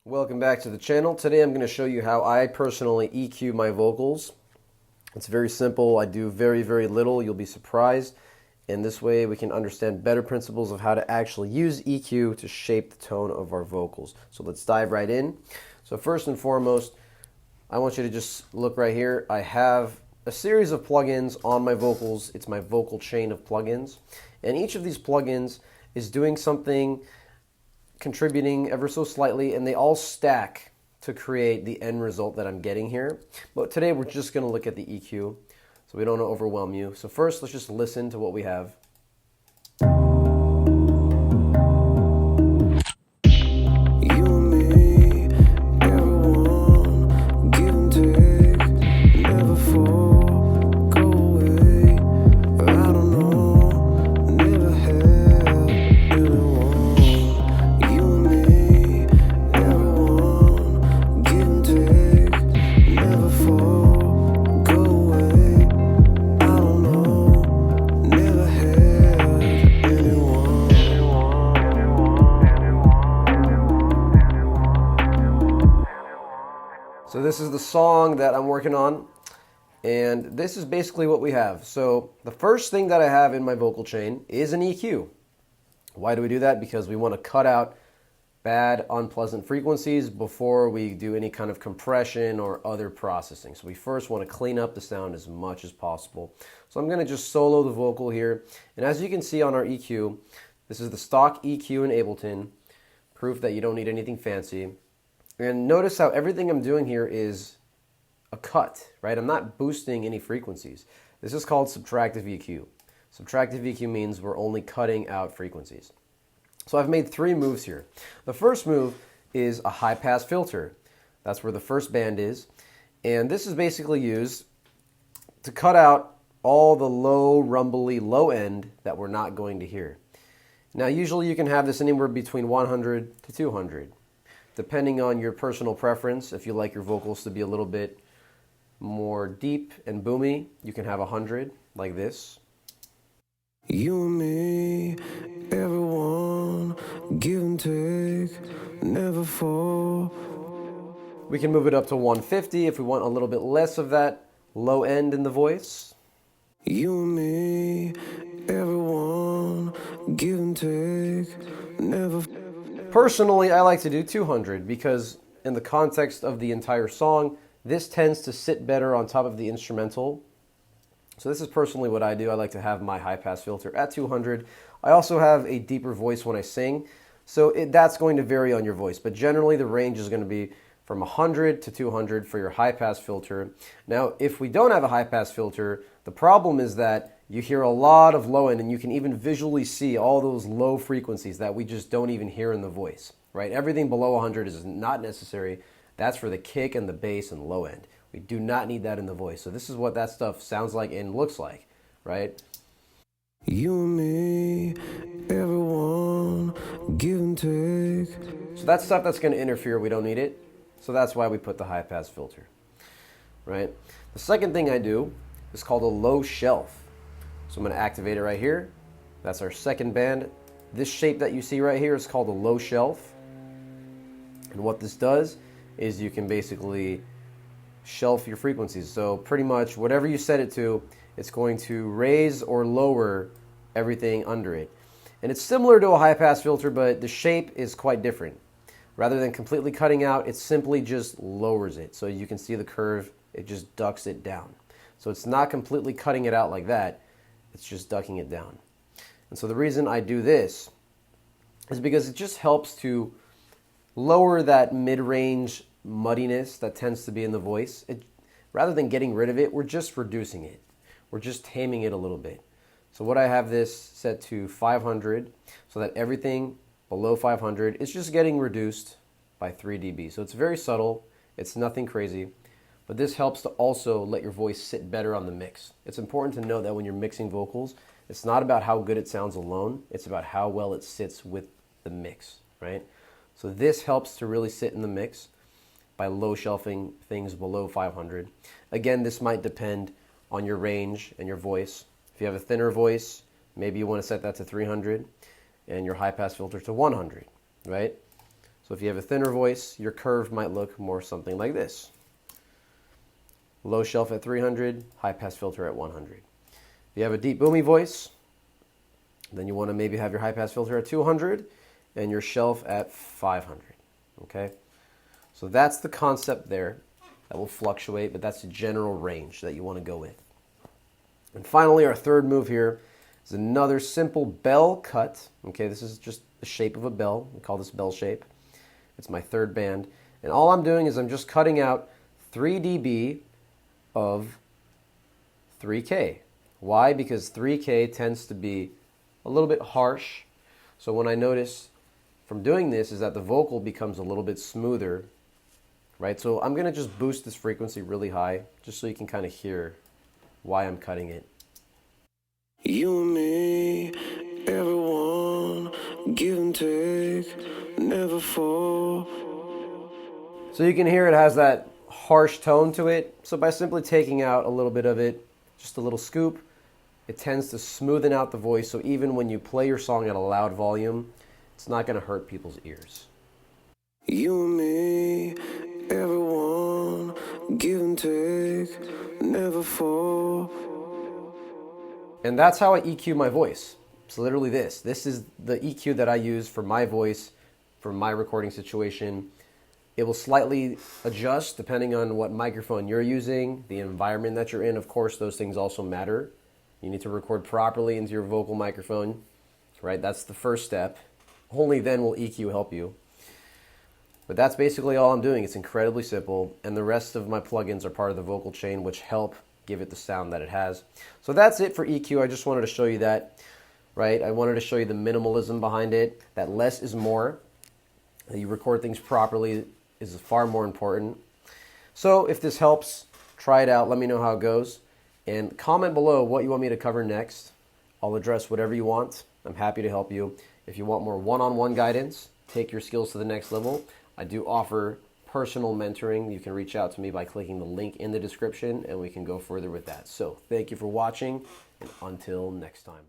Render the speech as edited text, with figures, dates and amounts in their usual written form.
Welcome back to the channel. Today I'm going to show you how I personally EQ my vocals. It's very simple. I do very, very little. You'll be surprised. And this way we can understand better principles of how to actually use EQ to shape the tone of our vocals. So let's dive right in. So first and foremost, I want you to just look right here. I have a series of plugins on my vocals. It's my vocal chain of plugins. And each of these plugins is doing something, contributing ever so slightly, and they all stack to create the end result that I'm getting here. But today we're just going to look at the EQ so we don't overwhelm you. So first, let's just listen to what we have. So this is the song that I'm working on, and this is basically what we have. So the first thing that I have in my vocal chain is an EQ. Why do we do that? Because we want to cut out bad, unpleasant frequencies before we do any kind of compression or other processing. So we first want to clean up the sound as much as possible. So I'm going to just solo the vocal here, and as you can see on our EQ, this is the stock EQ in Ableton, proof that you don't need anything fancy. And notice how everything I'm doing here is a cut, right? I'm not boosting any frequencies. This is called Subtractive EQ. Subtractive EQ means we're only cutting out frequencies. So I've made three moves here. The first move is a high pass filter. That's where the first band is. And this is basically used to cut out all the low, rumbly, low end that we're not going to hear. Now usually you can have this anywhere between 100 to 200. Depending on your personal preference, if you like your vocals to be a little bit more deep and boomy, you can have 100, like this. You and me, everyone, give and take, never fall. We can move it up to 150 if we want a little bit less of that low end in the voice. You and me, everyone, give and take, never fall. Personally, I like to do 200 because in the context of the entire song, this tends to sit better on top of the instrumental. So this is personally what I do. I like to have my high pass filter at 200. I also have a deeper voice when I sing, so that's going to vary on your voice. But generally the range is going to be from 100 to 200 for your high pass filter. Now, if we don't have a high pass filter, the problem is that you hear a lot of low end, and you can even visually see all those low frequencies that we just don't even hear in the voice, right? Everything below 100 is not necessary. That's for the kick and the bass and low end. We do not need that in the voice. So this is what that stuff sounds like and looks like, right? You and me, everyone, give and take. So that's stuff that's going to interfere. We don't need it. So that's why we put the high pass filter, right? The second thing I do is called a low shelf. So I'm going to activate it right here. That's our second band. This shape that you see right here is called a low shelf. And what this does is you can basically shelf your frequencies. So pretty much whatever you set it to, it's going to raise or lower everything under it. And it's similar to a high pass filter, but the shape is quite different. Rather than completely cutting out, it simply just lowers it. So you can see the curve, it just ducks it down. So it's not completely cutting it out like that. It's just ducking it down. And so the reason I do this is because it just helps to lower that mid-range muddiness that tends to be in the voice. Rather than getting rid of it, we're just reducing it. We're just taming it a little bit. So what I have this set to 500 so that everything below 500 is just getting reduced by 3 dB. So it's very subtle. It's nothing crazy. But this helps to also let your voice sit better on the mix. It's important to know that when you're mixing vocals, it's not about how good it sounds alone. It's about how well it sits with the mix, right? So this helps to really sit in the mix by low shelving things below 500. Again, this might depend on your range and your voice. If you have a thinner voice, maybe you want to set that to 300 and your high pass filter to 100, right? So if you have a thinner voice, your curve might look more something like this. Low shelf at 300, high pass filter at 100. If you have a deep boomy voice, then you want to maybe have your high pass filter at 200 and your shelf at 500. Okay? So that's the concept there. That will fluctuate, but that's the general range that you want to go with. And finally, our third move here is another simple bell cut. Okay, this is just the shape of a bell. We call this bell shape. It's my third band. And all I'm doing is I'm just cutting out 3 dB of 3K. Why? Because 3K tends to be a little bit harsh. So when I notice from doing this is that the vocal becomes a little bit smoother, right? So I'm going to just boost this frequency really high just so you can kind of hear why I'm cutting it. You and me, everyone, give and take, never fall. So you can hear it has that harsh tone to it. So by simply taking out a little bit of it, just a little scoop, it tends to smoothen out the voice. So even when you play your song at a loud volume, it's not going to hurt people's ears. You and me, everyone, give and take, never fall. And that's how I EQ my voice. It's literally this. This is the EQ that I use for my voice, for my recording situation. It will slightly adjust depending on what microphone you're using, the environment that you're in. Of course, those things also matter. You need to record properly into your vocal microphone, right? That's the first step. Only then will EQ help you. But that's basically all I'm doing. It's incredibly simple, and the rest of my plugins are part of the vocal chain, which help give it the sound that it has. So that's it for EQ. I just wanted to show you that, right? I wanted to show you the minimalism behind it, that less is more, that you record things properly is far more important. So if this helps, try it out. Let me know how it goes. And comment below what you want me to cover next. I'll address whatever you want. I'm happy to help you. If you want more one-on-one guidance, take your skills to the next level, I do offer personal mentoring. You can reach out to me by clicking the link in the description, and we can go further with that. So thank you for watching, and until next time.